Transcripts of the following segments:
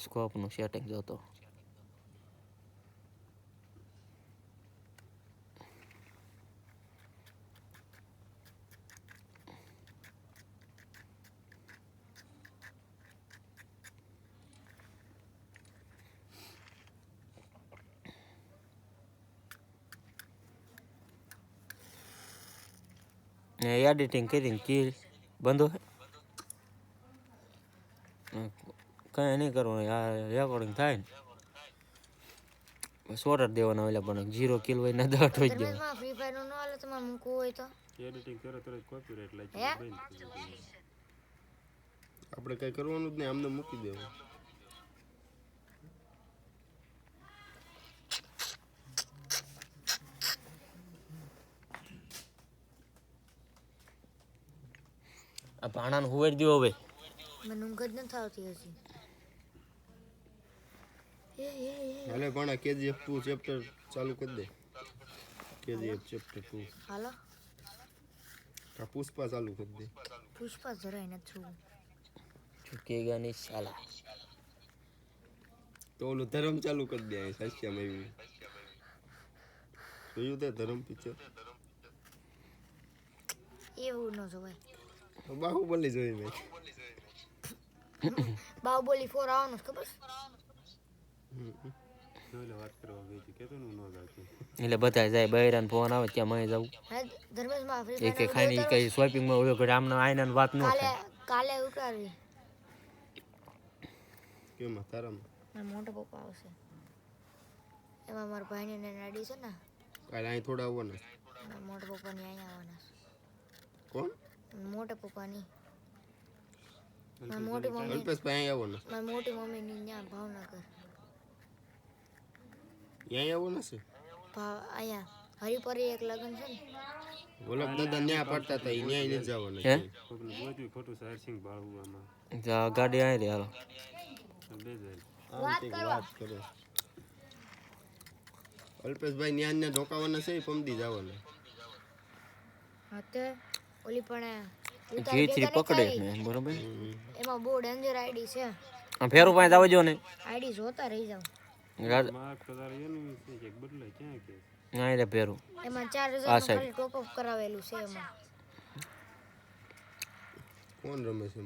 સ્કોપનું setting જોતો editing કરીને કી બંધો કઈ નહીં કરવાનું આ રેકોર્ડિંગ થાય ને બસ ઓર્ડર દેવાનો એટલે પણ 0 કિલો હોય ને 10 થઈ જાય ફ્રી ફાયર નો હાલે તમારે મૂકવું હોય તો એડિટિંગ કરે તો કોપીરાઈટ લાગી જાય આપણે કઈ કરવાનું જ નહીં આમને મૂકી દેવું આ ભાણાને હુવેર દીવો હવે મને ઊંઘ જ નથી આવતી હજી હાલે પણ KGF 2 ચેપ્ટર ચાલુ કરી દે KGF ચેપ્ટર 2 હાલો આ પુષ્પા ચાલુ કરી દે પુષ્પા જરાય નથી ચૂકેગા નહીં સાલા તો ઓલું ધર્મ ચાલુ કરી દે સાસ્યામાં એવી જોયું તે ધર્મ પિક્ચર એવું ન જોવાય બાહુબલી જોઈ મેં બાહુબલી 4 આવવાનું છે ખબર વાત કરવા ગઈ હતી કેતો નું ન જાતું એટલે બધા જાય બૈરાન ફોન આવે ત્યાં મય જાવ ધર્મેશમાં એક એક ખાઈને કઈ શોપિંગમાં ઓયો ઘરે આમને આઈના વાત ન થાય કાલે ઉતારવી કેમ તારામાં મારા મોટા પપ્પા આવશે એમાં મારા ભાઈને ને નાડી છે ને કાલે અહીં થોડા આવવાના મારા મોટા પપ્પાની અહીંયા આવવાના કોણ મોટા પપ્પાની મારી મોટી મમ્મી અલ્પેશભાઈ અહીં આવવાના મારી મોટી મમ્મીની ત્યાં ભાવનગર અહીં આવવાના છે અહીંયા હરિપરી એક લગ્ન છે ને વલ્લભ દાદા ન્યા પડતા હતા ન્યાય નથી જવાના હે ખોટું સારસિંગ બાળવામાં જા ગાડી આવી રહી હાલો વાત કરે અલ્પેશભાઈ ન્યા ને ઢોકાવાના છે પમદી જવાના હા તે ઓલી પણ જીતરી પકડે ને બરોબર એમાં બહુ ડેન્જર આઈડી છે આ ફેરું પાસે જાવ જો ને આઈડી જોતા રહી જાવ ના એટલે ફેરું એમાં 4000 ખાલી ટોપ અપ કરાવેલું છે એમાં કોણ રમે છે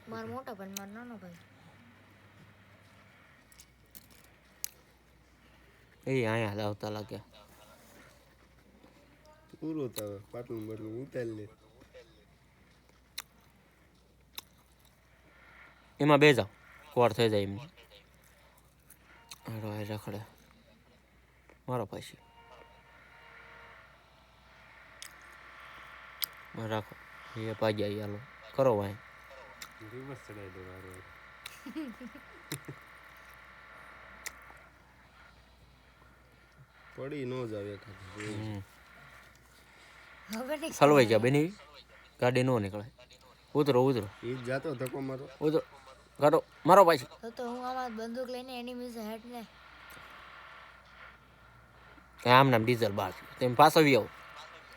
મારો મોટા ભાઈ મારો નાનો ભાઈ એ અહીંયા આવતા લાગ્યા પૂરો થાવે પાટલું બાટલું ઉતારી લે એમાં બે જાવ કોર થઈ જાય એમ રખડે મારો પાછી રાખો એ પાગ્યા હાલો કરો ભાઈ દિવસ ચડાઈ દો પડી નો જાવ હવે નહીં સલવાઈ ગયા બેની ગાડી નો નીકળે ઉતરો ઉતરો એ જાતો ધક્કો મારો ઉતરો ગાડો મારો પાછી તો હું આમાં બંદૂક લઈને એનિમીઝ હેડ ને આમ નામ ડીઝલ બાર તેમ પાછો આવી આવો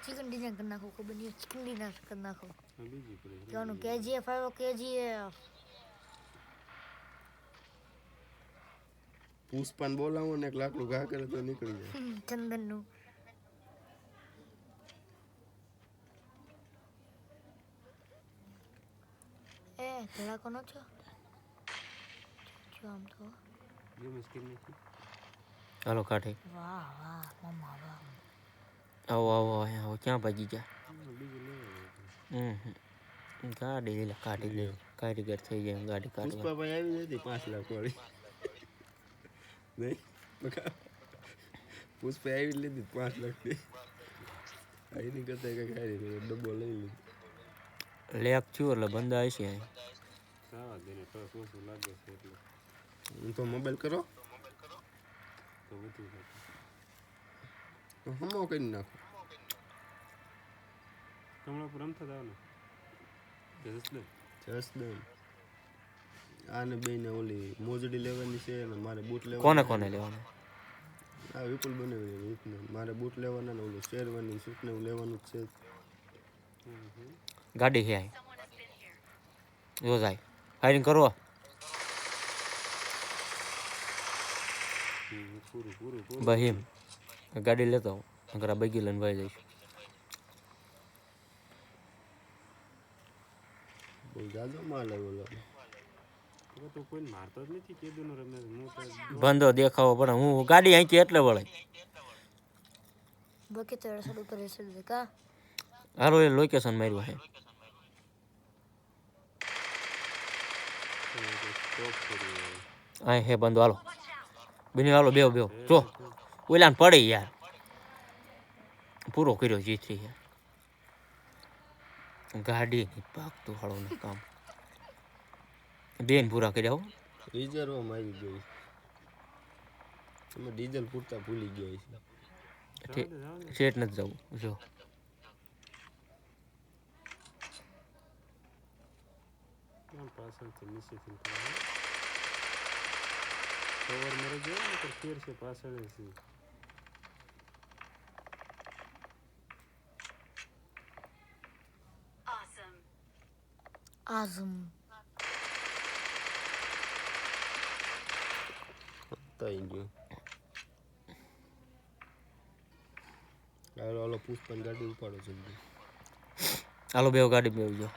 ચિકન ડિઝાઇન કરી નાખો ખબર નહીં ચિકન ડિઝાઇન કરી નાખો બીજી પડી કેવાનું KGF આવ્યો KGF પુષ્પાન બોલાવો ને એક લાકડું ઘા કરે તો નીકળી જાય ચંદનનું એ ધડાકો નો છો આમ તો જે મુશ્કેલ નથી હાલો કાઢે વાહ વાહ મમ્મા વાહ આવો આવો આવો ક્યાં ભાગી ગયા ગાડી લે કાઢી લે કારીગર થઈ જાય ગાડી કાઢવા પુષ્પાભાઈ આવી જતી 5 લાખ વાળી નહીં પુષ્પા આવી લીધી 5 લાખ થી આઈની કરતા કઈ ખાઈ ડબ્બો લઈ લીધો લેક છું એટલે બંધા હશે સાવા દેને તો શું લાગે છે એટલે હું તો મોબાઈલ કરો તો બધું તો હમો કરી નાખો કમળા પર રમતા જાવ ને જસદન આને બેને ઓલી મોજડી લેવાની છે ને મારે બૂટ લેવા કોને કોને લેવાનું આ વિપુલ બનાવી રીતને મારે બૂટ લેવાના ને ઓલું શેરવાની સૂટ ને લેવાનું જ છે ગાડી હે આઈ જો જાય ફાયરિંગ કરો. પૂરું પૂરું પૂરું. ભાઈ એમ ગાડી લેતો આવું નકર આ બગી લઈને ભાઈ જઈશ. બહુ જાજો માલ આવ્યો. હવે તો કોઈ મારતો જ નથી કીધું રમે હું તો બંધો દેખાવો પણ હું ગાડી અહીંથી એટલે વળાય. બાકી તો રસોડ ઉપર રસોડ કા હાલો એ લોકેશન માર્યું છે. સ્ટોપ કર્યું. અહીં હે બંધો હાલો. બની હાલો બેવ બેવ જો ઓલાને પડી યાર. પૂરો કર્યો જીતરી યાર. ગાડી ની પાકતું હાલો ને કામ બેન પૂરા કર્યા હો. રિઝર્વમાં આવી ગઈ. તમે ડીઝલ પૂરતા ભૂલી ગયા છે. સેટ નથી જવું જો. કેમ પાછળથી નીચેથી કવર મરે ગયો ને તો ફેર છે પાછળ છે. આઝમ થઈ ગયું. હાલો હાલો પુષ્પન ગાડી ઉપાડો જલ્દી. હાલો બેવ ગાડી બેવ જો.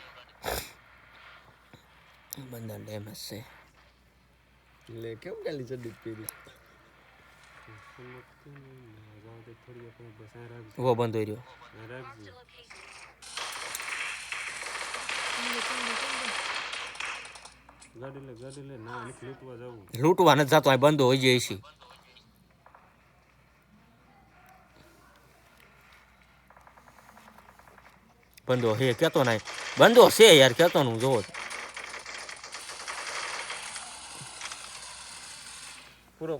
બંધા ડેમેજ છે. લે કેમ ગાલી ચડી પીરી. થોડી આપણે બસ આ રાખજો. ઉભો બંધો રહ્યો. આ રાખજો. ગાડી લે ના નથી લૂંટવા જવું. લૂંટવા નથી જતો અહીં બંધો હોય જાય છે. બંધો હે કેતો નહીં બંધો છે યાર કેતો નું જોવો પૂરો